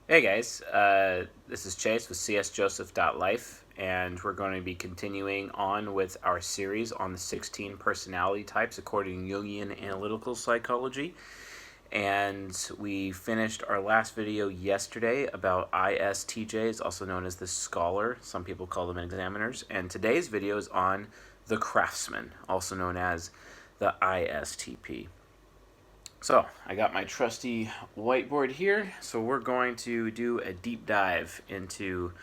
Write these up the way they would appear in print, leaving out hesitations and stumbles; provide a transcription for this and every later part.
Hey guys, this is Chase with csjoseph.life, and we're going to be continuing on with our series on the 16 personality types according to Jungian analytical psychology. And we finished our last video yesterday about ISTJs, also known as the scholar. Some people call them examiners. And today's video is on the craftsman, also known as the ISTP. So, I got my trusty whiteboard here, so we're going to do a deep dive into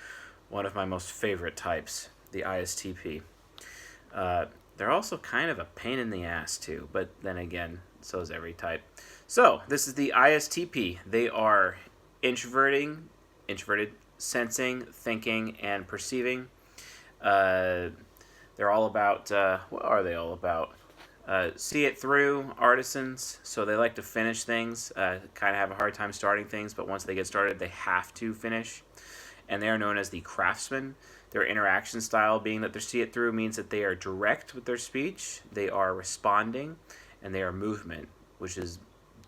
one of my most favorite types, the ISTP. They're also kind of a pain in the ass, too, but then again, so is every type. So, this is the ISTP. They are introverted, sensing, thinking, and perceiving. They're all about, what are they all about? See it through, artisans, so they like to finish things, kind of have a hard time starting things, but once they get started, they have to finish. And they are known as the craftsmen. Their interaction style, being that they're see it through, means that they are direct with their speech, they are responding, and they are movement, which is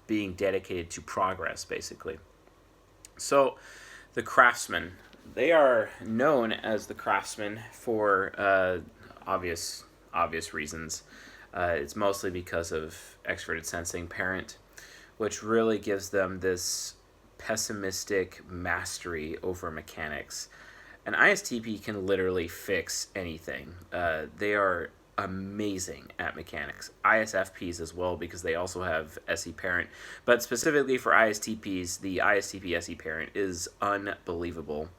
being dedicated to progress, basically. So, the craftsmen, they are known as the craftsmen for obvious reasons. It's mostly because of extroverted sensing parent, which really gives them this pessimistic mastery over mechanics. An ISTP can literally fix anything. They are amazing at mechanics. ISFPs as well, because they also have SE parent. But specifically for ISTPs, the ISTP SE parent is unbelievable.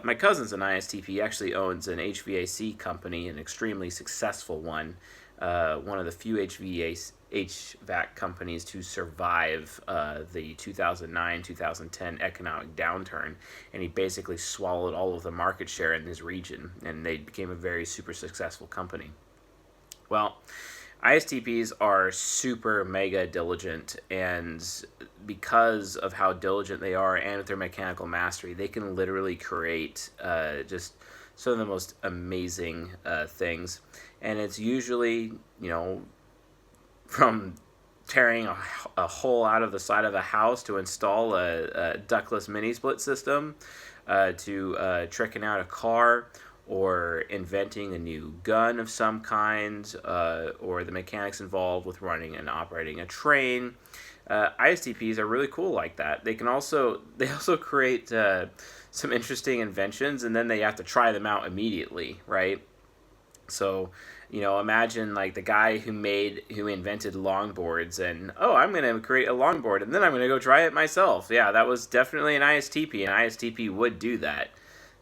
My cousin's an ISTP. He actually owns an HVAC company, an extremely successful one of the few HVAC companies to survive the 2009-2010 economic downturn, and he basically swallowed all of the market share in his region, and they became a very super successful company. Well, ISTPs are super mega diligent, and because of how diligent they are and with their mechanical mastery, they can literally create just some of the most amazing things. And it's usually, from tearing a hole out of the side of a house to install a ductless mini split system, to tricking out a car, or inventing a new gun of some kind, or the mechanics involved with running and operating a train. ISTPs are really cool like that. They also create some interesting inventions, and then they have to try them out immediately, right? So, imagine like the guy who invented longboards, and I'm going to create a longboard, and then I'm going to go try it myself. Yeah, that was definitely an ISTP. An ISTP would do that.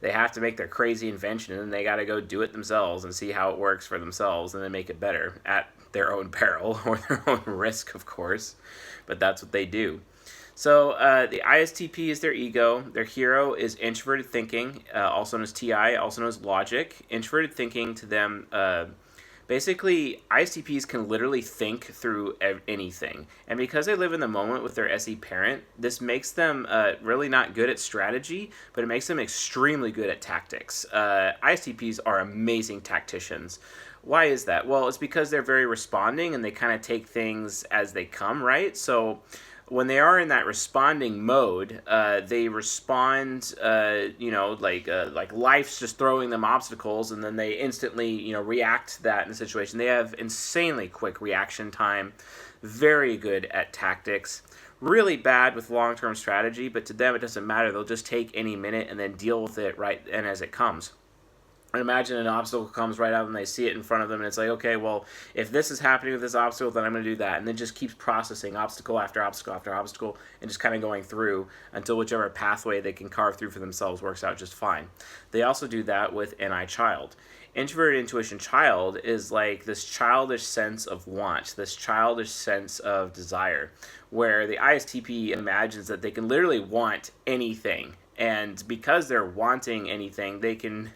They have to make their crazy invention, and then they got to go do it themselves and see how it works for themselves, and then make it better at their own peril or their own risk, of course. But that's what they do. So the ISTP is their ego. Their hero is introverted thinking, also known as TI, also known as logic. Introverted thinking to them, basically, ISTPs can literally think through anything. And because they live in the moment with their SE parent, this makes them really not good at strategy, but it makes them extremely good at tactics. ISTPs are amazing tacticians. Why is that? Well, it's because they're very responding, and they kind of take things as they come, right? So when they are in that responding mode, they respond, like life's just throwing them obstacles, and then they instantly, react to that in the situation. They have insanely quick reaction time, very good at tactics, really bad with long-term strategy, but to them it doesn't matter. They'll just take any minute and then deal with it right and as it comes. And imagine an obstacle comes right out and they see it in front of them, and it's like, okay, well, if this is happening with this obstacle, then I'm going to do that. And then just keeps processing obstacle after obstacle after obstacle, and just kind of going through until whichever pathway they can carve through for themselves works out just fine. They also do that with NI child. Introverted intuition child is like this childish sense of want, this childish sense of desire, where the ISTP imagines that they can literally want anything. And because they're wanting anything, they can...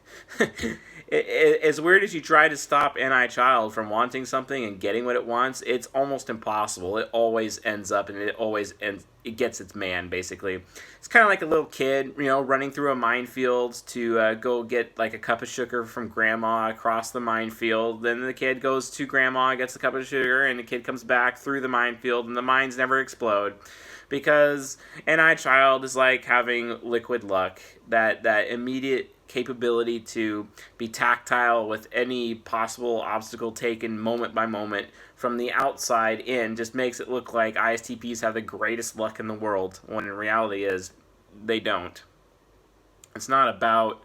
as weird as you try to stop NI child from wanting something and getting what it wants, it's almost impossible. It always ends up, and it gets its man, basically. It's kind of like a little kid, running through a minefield to go get like a cup of sugar from grandma across the minefield. Then the kid goes to grandma, gets the cup of sugar, and the kid comes back through the minefield, and the mines never explode, Because an eye child is like having liquid luck, that immediate capability to be tactile with any possible obstacle taken moment by moment from the outside in just makes it look like ISTPs have the greatest luck in the world, when in reality is they don't. It's not about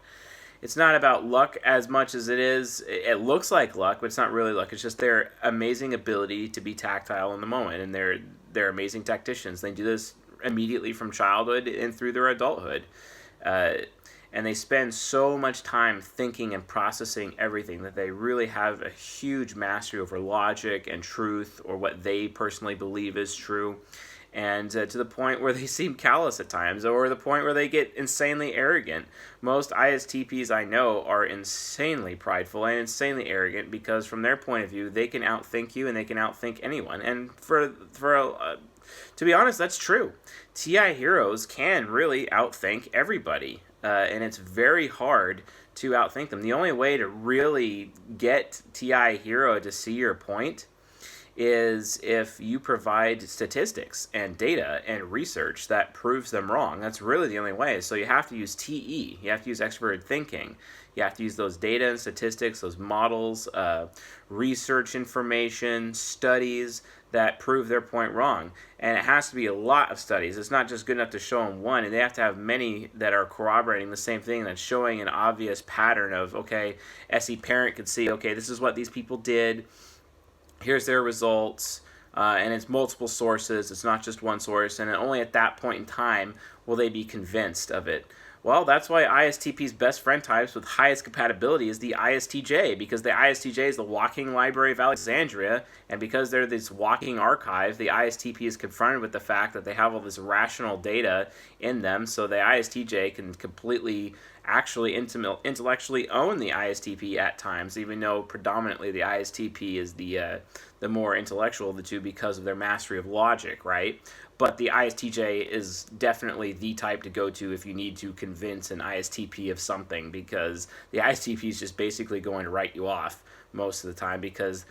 luck as much as it looks like luck, but it's not really luck. It's just their amazing ability to be tactile in the moment, and they're amazing tacticians. They do this immediately from childhood and through their adulthood. And they spend so much time thinking and processing everything that they really have a huge mastery over logic and truth, or what they personally believe is true. And to the point where they seem callous at times, or the point where they get insanely arrogant. Most ISTPs I know are insanely prideful and insanely arrogant, because from their point of view, they can outthink you and they can outthink anyone. And to be honest, that's true. TI heroes can really outthink everybody. And it's very hard to outthink them. The only way to really get TI hero to see your point is if you provide statistics and data and research that proves them wrong. That's really the only way. So you have to use TE. You have to use extroverted thinking. You have to use those data and statistics, those models, research information, studies that prove their point wrong. And it has to be a lot of studies. It's not just good enough to show them one, and they have to have many that are corroborating the same thing, that's showing an obvious pattern of, okay, SE parent could see, okay, this is what these people did, here's their results, and it's multiple sources, it's not just one source, and only at that point in time will they be convinced of it. Well, that's why ISTP's best friend types with highest compatibility is the ISTJ, because the ISTJ is the walking Library of Alexandria, and because they're this walking archive, the ISTP is confronted with the fact that they have all this rational data in them, so the ISTJ can completely actually intellectually own the ISTP at times, even though predominantly the ISTP is the more intellectual of the two because of their mastery of logic, right? But the ISTJ is definitely the type to go to if you need to convince an ISTP of something, because the ISTP is just basically going to write you off most of the time, because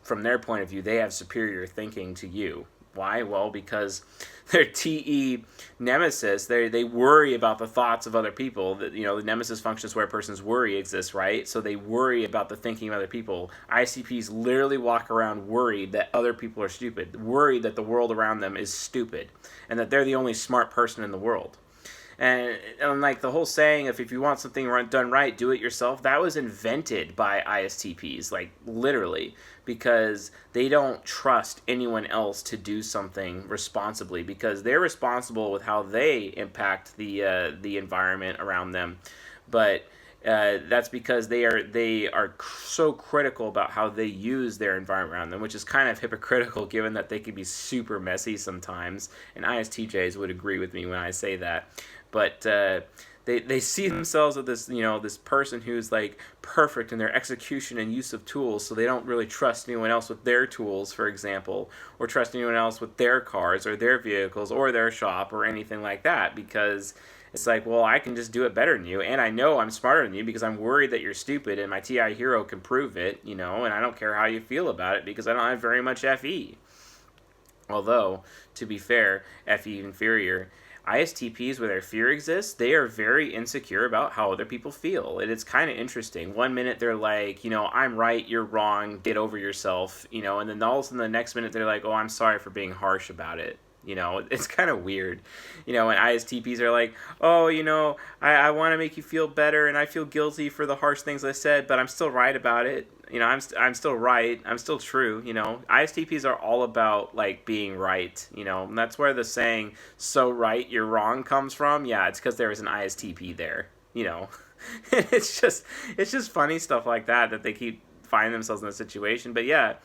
from their point of view, they have superior thinking to you. Why? Well, because their TE nemesis, they worry about the thoughts of other people. The nemesis functions where a person's worry exists, right? So they worry about the thinking of other people. ISTPs literally walk around worried that other people are stupid, worried that the world around them is stupid, and that they're the only smart person in the world. And like the whole saying of if you want something done right, do it yourself, that was invented by ISTPs, like literally, because they don't trust anyone else to do something responsibly, because they're responsible with how they impact the environment around them. But that's because they are so critical about how they use their environment around them, which is kind of hypocritical given that they can be super messy sometimes, and ISTJs would agree with me when I say that. But they see themselves as this person who's like perfect in their execution and use of tools, so they don't really trust anyone else with their tools, for example, or trust anyone else with their cars or their vehicles or their shop or anything like that, because it's like, well, I can just do it better than you, and I know I'm smarter than you because I'm worried that you're stupid, and my TI hero can prove it, and I don't care how you feel about it because I don't have very much FE. Although, to be fair, FE inferior, ISTPs, where their fear exists, they are very insecure about how other people feel. And it's kind of interesting. One minute they're like, I'm right, you're wrong, get over yourself, and then all of a sudden the next minute they're like, oh, I'm sorry for being harsh about it. It's kind of weird. And ISTPs are like, oh, I want to make you feel better, and I feel guilty for the harsh things I said, but I'm still right about it. I'm still right. I'm still true. ISTPs are all about like being right. And that's where the saying "so right you're wrong" comes from. Yeah, it's because there was an ISTP there. It's just funny stuff like that they keep finding themselves in a situation. But yeah,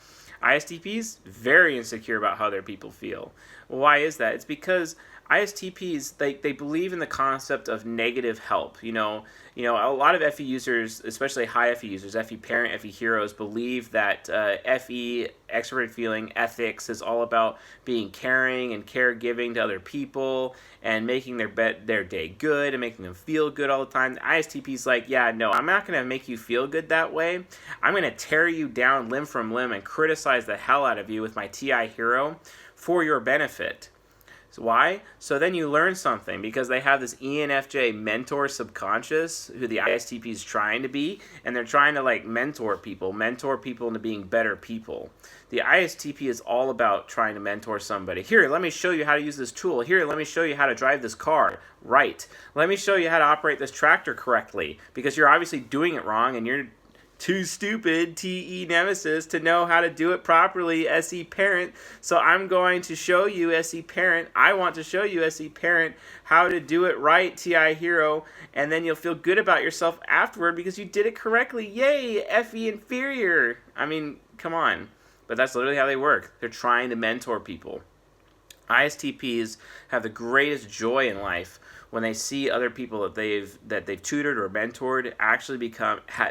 ISTPs very insecure about how their people feel. Why is that? It's because ISTPs, they believe in the concept of negative help. A lot of FE users, especially high FE users, FE parent, FE heroes, believe that FE, extroverted feeling, ethics is all about being caring and caregiving to other people and making their day good and making them feel good all the time. The ISTP's like, yeah, no, I'm not going to make you feel good that way. I'm going to tear you down limb from limb and criticize the hell out of you with my TI hero for your benefit. So why? So then you learn something, because they have this ENFJ mentor subconscious who the ISTP is trying to be, and they're trying to like mentor people into being better people. The ISTP is all about trying to mentor somebody. Here, let me show you how to use this tool. Here, let me show you how to drive this car. Right. Let me show you how to operate this tractor correctly, because you're obviously doing it wrong and you're too stupid, TE nemesis, to know how to do it properly, SE parent. So I'm going to show you, SE parent. I want to show you, SE parent, how to do it right, TI hero. And then you'll feel good about yourself afterward because you did it correctly. Yay, FE inferior. I mean, come on. But that's literally how they work. They're trying to mentor people. ISTPs have the greatest joy in life when they see other people that they've tutored or mentored actually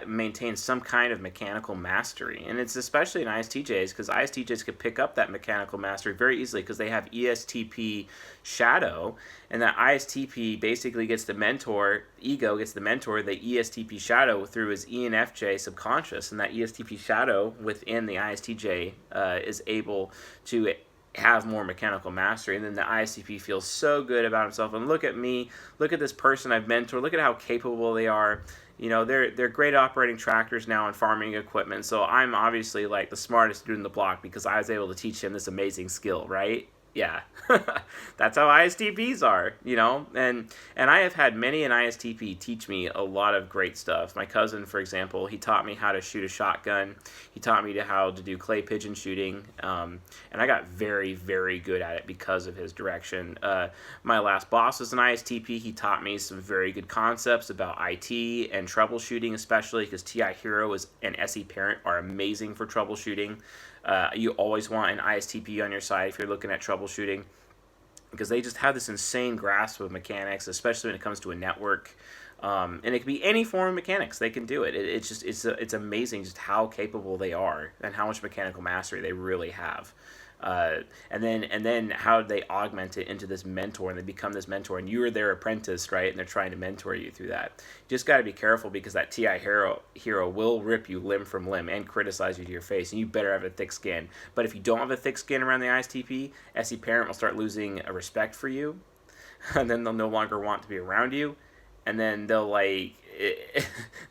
maintain some kind of mechanical mastery. And it's especially in ISTJs, because ISTJs could pick up that mechanical mastery very easily because they have ESTP shadow, and that ISTP basically gets the mentor, ego gets the mentor, the ESTP shadow through his ENFJ subconscious, and that ESTP shadow within the ISTJ is able to have more mechanical mastery, and then the ISTP feels so good about himself. And look at me, look at this person I've mentored, look at how capable they are. You know, they're great operating tractors now and farming equipment. So I'm obviously like the smartest dude in the block because I was able to teach him this amazing skill, right? Yeah, that's how ISTPs are, you know, and I have had many an ISTP teach me a lot of great stuff. My cousin, for example, he taught me how to shoot a shotgun. He taught me how to do clay pigeon shooting, and I got very, very good at it because of his direction. My last boss was an ISTP. He taught me some very good concepts about IT and troubleshooting, especially because TI Hero and SE Parent are amazing for troubleshooting. You always want an ISTP on your side if you're looking at troubleshooting, because they just have this insane grasp of mechanics, especially when it comes to a network. And it can be any form of mechanics. They can do it. It's amazing just how capable they are and how much mechanical mastery they really have. And then how they augment it into this mentor, and they become this mentor, and you're their apprentice, right? And they're trying to mentor you through that. You just got to be careful, because that TI hero will rip you limb from limb and criticize you to your face, and you better have a thick skin. But if you don't have a thick skin around the ISTP, SE parent will start losing a respect for you, and then they'll no longer want to be around you, and then they'll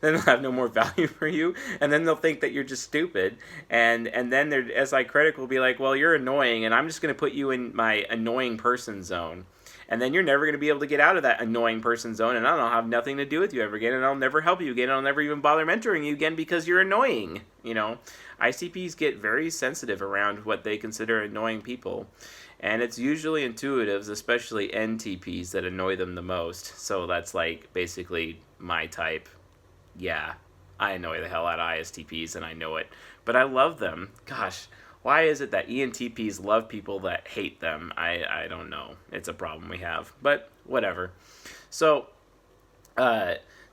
then they'll have no more value for you, and then they'll think that you're just stupid, and then their SI critic will be like, well, you're annoying, and I'm just going to put you in my annoying person zone, and then you're never going to be able to get out of that annoying person zone, and I'll have nothing to do with you ever again, and I'll never help you again, and I'll never even bother mentoring you again because you're annoying. You know, ICPs get very sensitive around what they consider annoying people. And it's usually intuitives, especially NTPs, that annoy them the most. So that's like basically my type. Yeah, I annoy the hell out of ISTPs, and I know it. But I love them. Gosh, why is it that ENTPs love people that hate them? I don't know. It's a problem we have. But whatever.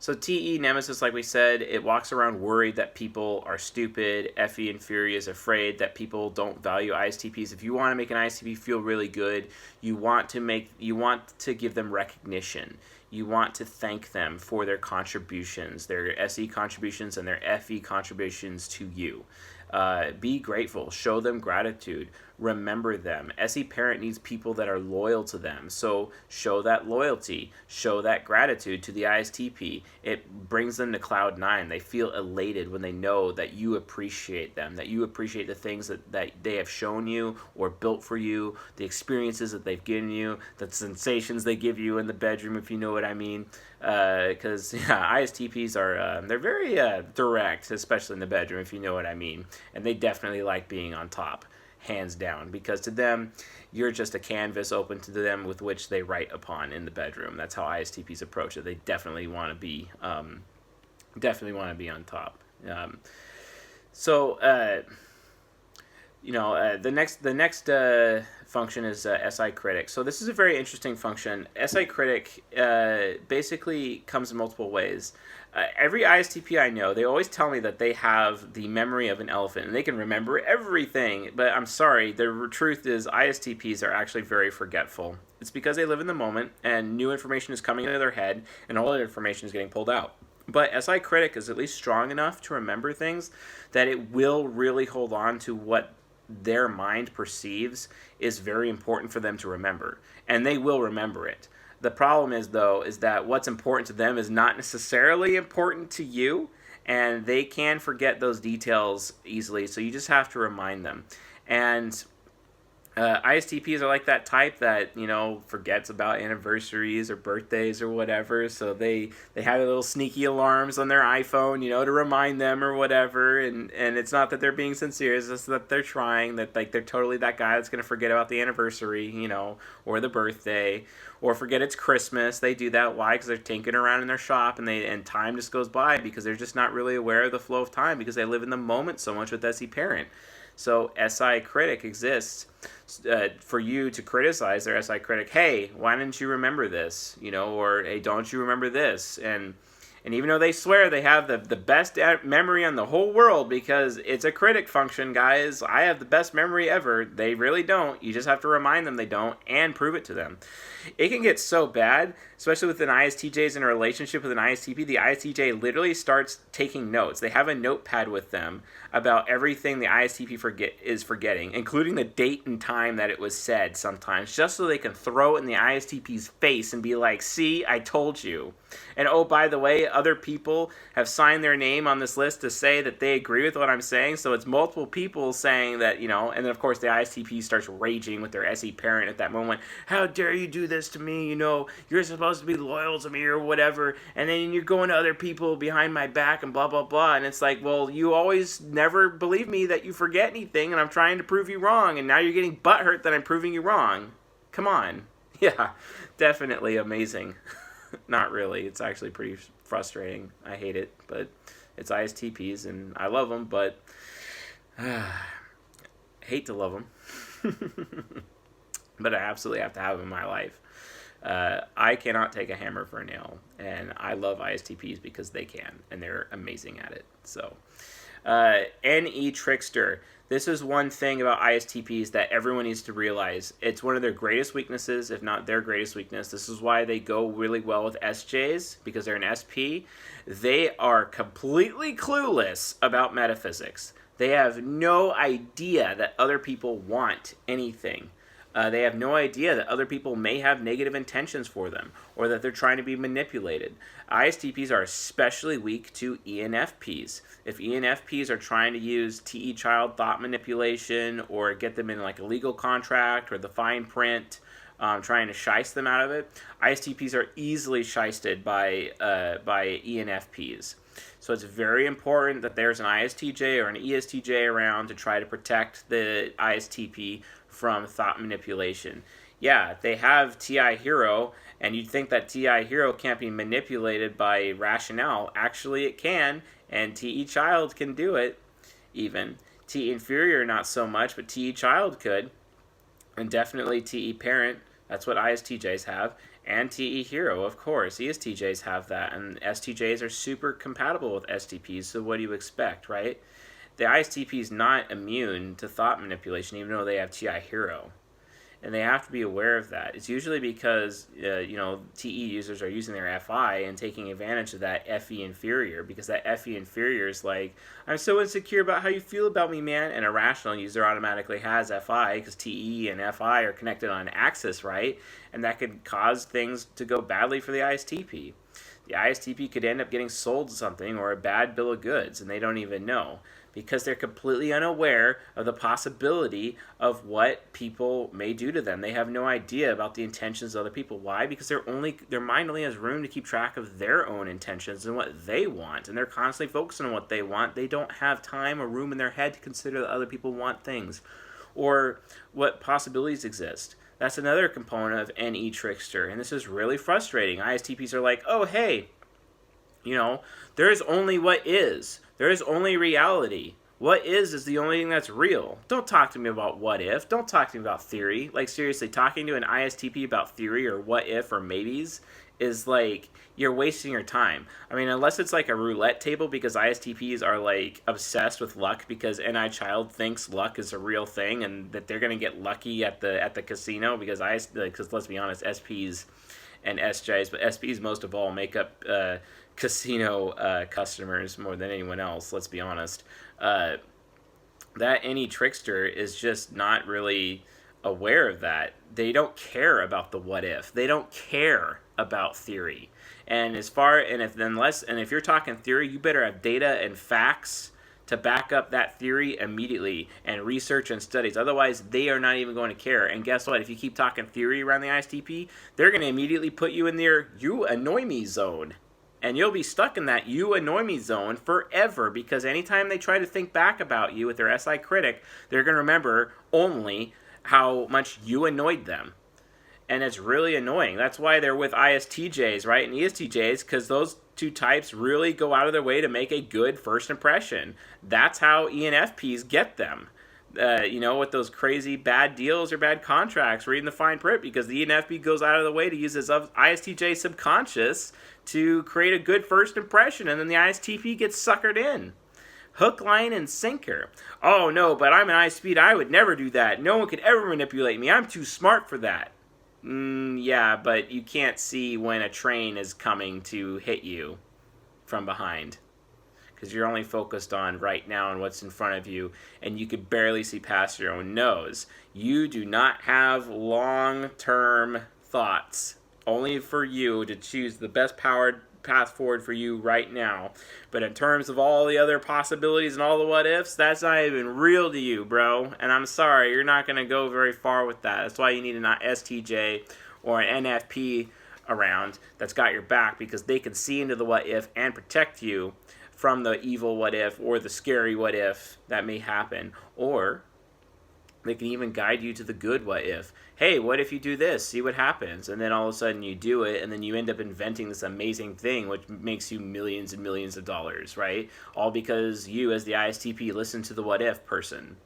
So TE nemesis, like we said, it walks around worried that people are stupid. FE inferior is afraid that people don't value ISTPs. If you want to make an ISTP feel really good, you want to give them recognition. You want to thank them for their contributions, their SE contributions and their FE contributions to you. Be grateful. Show them gratitude. Remember them. SE parent needs people that are loyal to them. So show that loyalty. Show that gratitude to the ISTP. It brings them to cloud 9. They feel elated when they know that you appreciate them, that you appreciate the things that they have shown you or built for you, the experiences that they've given you, the sensations they give you in the bedroom, if you know what I mean. Because ISTPs are they're very direct, especially in the bedroom, if you know what I mean. And they definitely like being on top, hands down, because to them, you're just a canvas open to them with which they write upon in the bedroom. That's how ISTPs approach it. They definitely want to be on top. The next function is SI critic. So this is a very interesting function. SI critic basically comes in multiple ways. Every ISTP I know, they always tell me that they have the memory of an elephant and they can remember everything. But I'm sorry, the truth is ISTPs are actually very forgetful. It's because they live in the moment and new information is coming into their head and old information is getting pulled out. But SI critic is at least strong enough to remember things that it will really hold on to what their mind perceives is very important for them to remember, and they will remember it. The problem is, though, is that what's important to them is not necessarily important to you, and they can forget those details easily, so you just have to remind them. And ISTPs are like that type that, forgets about anniversaries or birthdays or whatever, so they have little sneaky alarms on their iPhone, to remind them or whatever, and it's not that they're being sincere, it's just that they're trying, that like they're totally that guy that's going to forget about the anniversary, or the birthday, or forget it's Christmas. They do that. Why? Because they're tinkering around in their shop, and time just goes by because they're just not really aware of the flow of time because they live in the moment so much with SE parent. So SI critic exists for you to criticize their SI critic. Hey, why didn't you remember this? Or hey, don't you remember this? And even though they swear they have the best memory on the whole world because it's a critic function, guys. I have the best memory ever. They really don't. You just have to remind them they don't and prove it to them. It can get so bad, especially with an ISTJs in a relationship with an ISTP. The ISTJ literally starts taking notes. They have a notepad with them about everything the ISTP is forgetting, including the date and time that it was said sometimes, just so they can throw it in the ISTP's face and be like, see, I told you. And oh, by the way, other people have signed their name on this list to say that they agree with what I'm saying, so it's multiple people saying that, and then of course the ISTP starts raging with their SE parent at that moment. How dare you do this to me? You're supposed to be loyal to me or whatever, and then you're going to other people behind my back and blah, blah, blah. And it's like, well, you always never believe me that you forget anything, and I'm trying to prove you wrong, and now you're getting butthurt that I'm proving you wrong. Come on. Yeah, definitely amazing. Not really. It's actually pretty frustrating. I hate it, but it's ISTPs, and I love them, but hate to love them. But I absolutely have to have them in my life. I cannot take a hammer for a nail, and I love ISTPs because they can, and they're amazing at it. So, NE trickster. This is one thing about ISTPs that everyone needs to realize. It's one of their greatest weaknesses, if not their greatest weakness. This is why they go really well with SJs, because they're an SP. They are completely clueless about metaphysics. They have no idea that other people want anything. They have no idea that other people may have negative intentions for them, or that they're trying to be manipulated. ISTPs are especially weak to ENFPs. If ENFPs are trying to use TE child thought manipulation, or get them in like a legal contract or the fine print, trying to shiest them out of it, ISTPs are easily shysted by ENFPs. So it's very important that there's an ISTJ or an ESTJ around to try to protect the ISTP from thought manipulation. Yeah, they have TI Hero, and you'd think that TI Hero can't be manipulated by rationale. Actually, it can, and TE Child can do it, even. TE Inferior, not so much, but TE Child could. And definitely TE Parent, that's what ISTJs have. And TE Hero, of course. ESTJs have that, and STJs are super compatible with STPs, so what do you expect, right? The ISTP is not immune to thought manipulation, even though they have TI Hero. And they have to be aware of that. It's usually because, TE users are using their FI and taking advantage of that FE inferior, because that FE inferior is like, I'm so insecure about how you feel about me, man. And a rational user automatically has FI, because TE and FI are connected on axis, right? And that could cause things to go badly for the ISTP. The ISTP could end up getting sold something or a bad bill of goods, and they don't even know, because they're completely unaware of the possibility of what people may do to them. They have no idea about the intentions of other people. Why? Because their mind only has room to keep track of their own intentions and what they want, and they're constantly focusing on what they want. They don't have time or room in their head to consider that other people want things or what possibilities exist. That's another component of NE trickster, and this is really frustrating. ISTPs are like, oh, hey, there is only what is. There is only reality. What is the only thing that's real. Don't talk to me about what if. Don't talk to me about theory. Like, seriously, talking to an ISTP about theory or what if or maybes is like, you're wasting your time. I mean, unless it's like a roulette table, because ISTPs are like obsessed with luck, because NI child thinks luck is a real thing and that they're going to get lucky at the casino, because let's be honest, SPs and SJs, but SPs most of all make up casino customers more than anyone else, let's be honest. that any trickster is just not really aware of that. They don't care about the what if. They don't care about theory. And if you're talking theory, you better have data and facts to back up that theory immediately, and research and studies. Otherwise, they are not even going to care. And guess what? If you keep talking theory around the ISTP, they're going to immediately put you in their "you annoy me" zone. And you'll be stuck in that "you annoy me" zone forever, because anytime they try to think back about you with their SI critic, they're going to remember only how much you annoyed them. And it's really annoying. That's why they're with ISTJs, right? And ESTJs, because those two types really go out of their way to make a good first impression. That's how ENFPs get them. With those crazy bad deals or bad contracts, reading the fine print, because the ENFP goes out of the way to use his ISTJ subconscious to create a good first impression, and then the ISTP gets suckered in. Hook, line, and sinker. Oh, no, but I'm an ISTP. I would never do that. No one could ever manipulate me. I'm too smart for that. Yeah, but you can't see when a train is coming to hit you from behind, because you're only focused on right now and what's in front of you, and you could barely see past your own nose. You do not have long-term thoughts, only for you to choose the best powered path forward for you right now. But in terms of all the other possibilities and all the what ifs, that's not even real to you, bro. And I'm sorry, you're not going to go very far with that. That's why you need an STJ or an NFP around that's got your back, because they can see into the what if and protect you from the evil what if or the scary what if that may happen. Or they can even guide you to the good what if. Hey, what if you do this? See what happens. And then all of a sudden you do it, and then you end up inventing this amazing thing which makes you millions and millions of dollars, right? All because you, as the ISTP, listen to the what if person.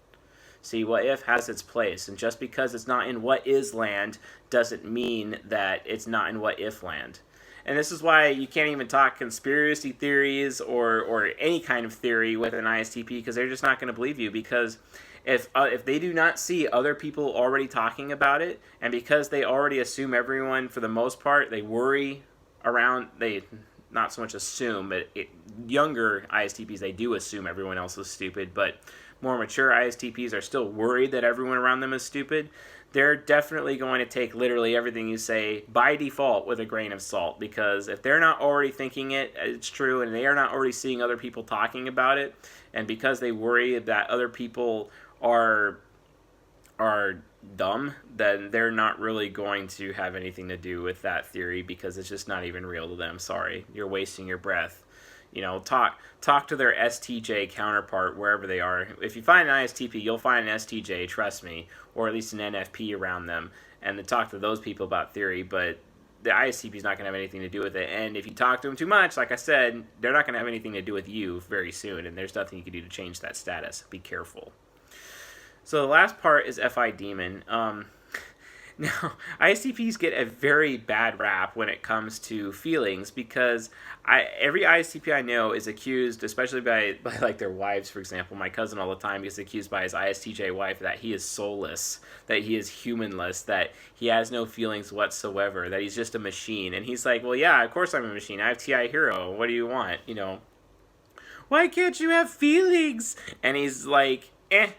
See, what if has its place, and just because it's not in what is land doesn't mean that it's not in what if land. And this is why you can't even talk conspiracy theories or any kind of theory with an ISTP, because they're just not going to believe you. Because if they do not see other people already talking about it, and because they already assume everyone, for the most part, they worry around, they not so much assume, but younger ISTPs, they do assume everyone else is stupid, but more mature ISTPs are still worried that everyone around them is stupid. They're definitely going to take literally everything you say by default with a grain of salt, because if they're not already thinking it's true, and they are not already seeing other people talking about it, and because they worry that other people are dumb, then they're not really going to have anything to do with that theory, because it's just not even real to them. Sorry, you're wasting your breath. Talk to their STJ counterpart wherever they are. If you find an ISTP, you'll find an STJ, trust me, or at least an NFP around them, and then talk to those people about theory. But the ISTP is not going to have anything to do with it. And if you talk to them too much, like I said, they're not going to have anything to do with you very soon, and there's nothing you can do to change that status. Be careful. So the last part is FI Demon. Now, ISTPs get a very bad rap when it comes to feelings, because every ISTP I know is accused, especially by like their wives, for example. My cousin all the time gets accused by his ISTJ wife that he is soulless, that he is humanless, that he has no feelings whatsoever, that he's just a machine. And he's like, well, yeah, of course I'm a machine. I have TI Hero. What do you want? Why can't you have feelings? And he's like, I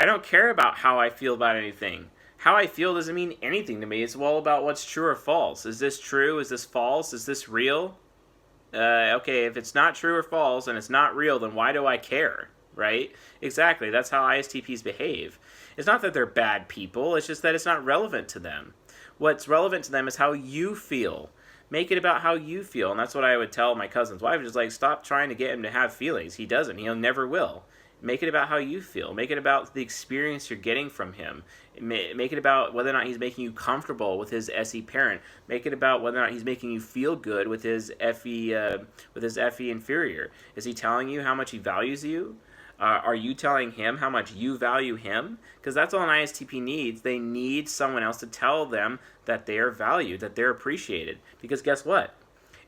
don't care about how I feel about anything. How I feel doesn't mean anything to me. It's all about what's true or false. Is this true? Is this false? Is this real? Okay, if it's not true or false and it's not real, then why do I care? Right? Exactly. That's how ISTPs behave. It's not that they're bad people. It's just that it's not relevant to them. What's relevant to them is how you feel. Make it about how you feel. And that's what I would tell my cousin's wife. Just like, stop trying to get him to have feelings. He doesn't. He never will. Make it about how you feel. Make it about the experience you're getting from him. Make it about whether or not he's making you comfortable with his SE parent. Make it about whether or not he's making you feel good with his FE inferior. Is he telling you how much he values you? Are you telling him how much you value him? Because that's all an ISTP needs. They need someone else to tell them that they are valued, that they're appreciated. Because guess what?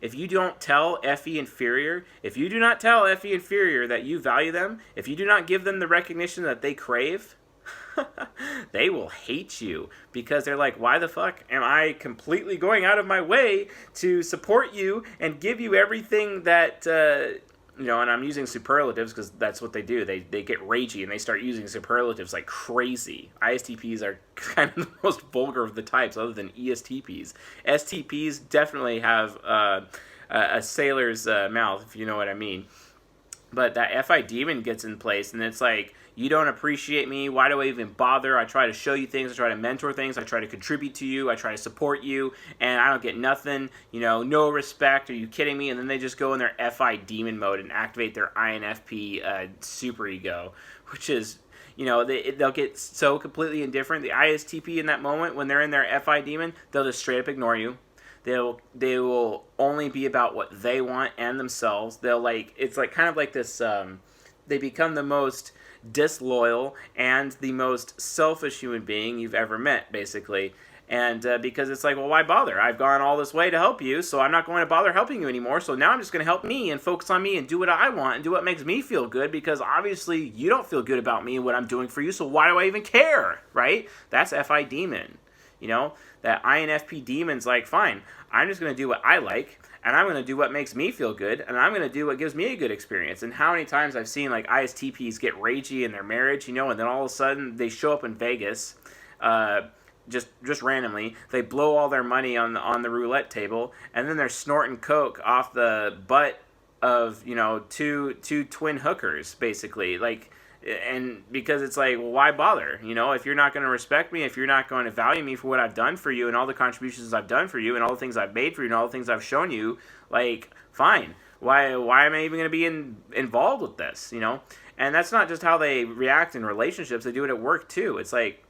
If you don't tell FE inferior, if you do not tell FE inferior that you value them, if you do not give them the recognition that they crave, they will hate you, because they're like, why the fuck am I completely going out of my way to support you and give you everything that you know, and I'm using superlatives because that's what they do. They get ragey and they start using superlatives like crazy. ISTPs are kind of the most vulgar of the types, other than ESTPs. STPs definitely have a sailor's mouth, if you know what I mean. But that FI demon gets in place, and it's like, you don't appreciate me. Why do I even bother? I try to show you things. I try to mentor things. I try to contribute to you. I try to support you, and I don't get nothing. You know, no respect. Are you kidding me? And then they just go in their FI demon mode and activate their INFP superego, which is, you know, they'll get so completely indifferent. The ISTP in that moment, when they're in their FI demon, they'll just straight up ignore you. They will only be about what they want and themselves. They'll like, it's like kind of like this. They become the most disloyal and the most selfish human being you've ever met, basically. And because it's like, well, why bother? I've gone all this way to help you, so I'm not going to bother helping you anymore. So now I'm just going to help me and focus on me and do what I want and do what makes me feel good, because obviously you don't feel good about me and what I'm doing for you, so why do I even care, right? That's FI demon. You know, that INFP demon's like, fine, I'm just going to do what I like, and I'm going to do what makes me feel good, and I'm going to do what gives me a good experience. And how many times I've seen, like, ISTPs get ragey in their marriage, you know, and then all of a sudden they show up in Vegas, just randomly. They blow all their money on the roulette table, and then they're snorting coke off the butt of, you know, two twin hookers, basically. Like, and because it's like, well, why bother? You know, if you're not going to respect me, if you're not going to value me for what I've done for you and all the contributions I've done for you and all the things I've made for you and all the things I've shown you, like, fine. Why am I even going to be involved with this, you know? And that's not just how they react in relationships. They do it at work, too. It's like,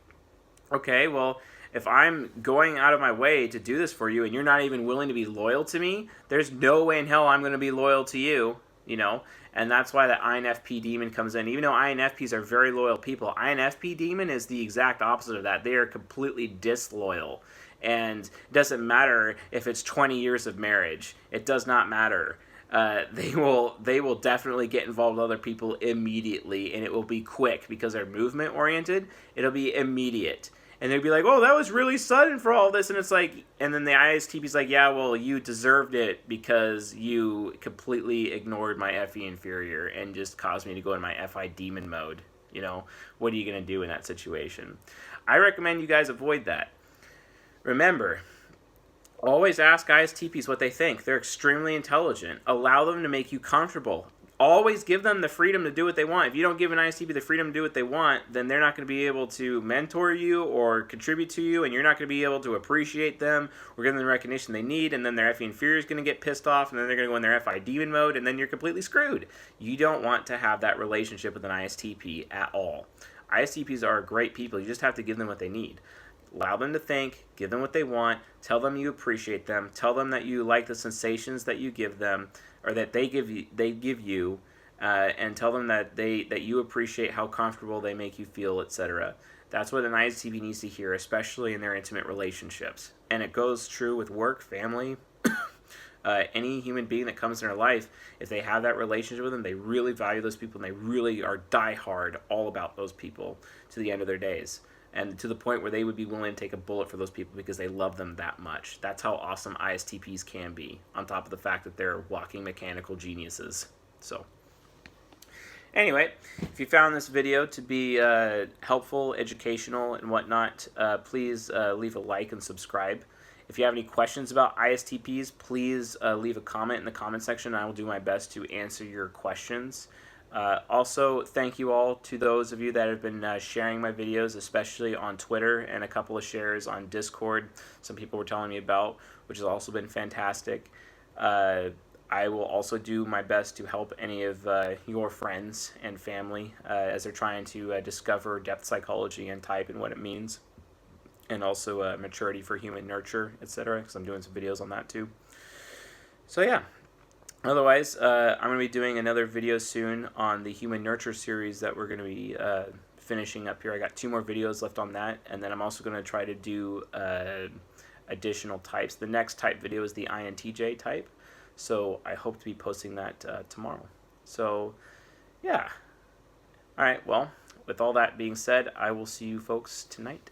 okay, well, if I'm going out of my way to do this for you and you're not even willing to be loyal to me, there's no way in hell I'm going to be loyal to you, you know? And that's why the INFP demon comes in. Even though INFPs are very loyal people, INFP demon is the exact opposite of that. They are completely disloyal. And it doesn't matter if it's 20 years of marriage. It does not matter. They will definitely get involved with other people immediately, and it will be quick because they're movement oriented. It'll be immediate. And they'd be like, oh, that was really sudden for all this. And it's like, and then the ISTP's like, yeah, well, you deserved it because you completely ignored my FE inferior and just caused me to go in my FI demon mode. You know, what are you going to do in that situation? I recommend you guys avoid that. Remember, always ask ISTPs what they think. They're extremely intelligent. Allow them to make you comfortable. Always give them the freedom to do what they want. If you don't give an ISTP the freedom to do what they want, then they're not going to be able to mentor you or contribute to you, and you're not going to be able to appreciate them or give them the recognition they need, and then their FE inferior is going to get pissed off, and then they're going to go in their FI demon mode, and then you're completely screwed. You don't want to have that relationship with an ISTP at all. ISTPs are great people. You just have to give them what they need. Allow them to think, give them what they want, tell them you appreciate them, tell them that you like the sensations that you give them, or that they give you, and tell them that you appreciate how comfortable they make you feel, etc. That's what an ISTP needs to hear, especially in their intimate relationships. And it goes true with work, family, any human being that comes in their life. If they have that relationship with them, they really value those people, and they really are diehard all about those people to the end of their days. And to the point where they would be willing to take a bullet for those people because they love them that much. That's how awesome ISTPs can be, on top of the fact that they're walking mechanical geniuses. So, anyway, if you found this video to be helpful, educational, and whatnot, please leave a like and subscribe. If you have any questions about ISTPs, please leave a comment in the comment section. I will do my best to answer your questions. Also, thank you all to those of you that have been sharing my videos, especially on Twitter, and a couple of shares on Discord some people were telling me about, which has also been fantastic. I will also do my best to help any of your friends and family as they're trying to discover depth psychology and type and what it means, and also maturity for human nurture, etc., because I'm doing some videos on that too. So yeah. Otherwise, I'm going to be doing another video soon on the Human Nurture series that we're going to be finishing up here. I got 2 more videos left on that, and then I'm also going to try to do additional types. The next type video is the INTJ type, so I hope to be posting that tomorrow. So, yeah. All right, well, with all that being said, I will see you folks tonight.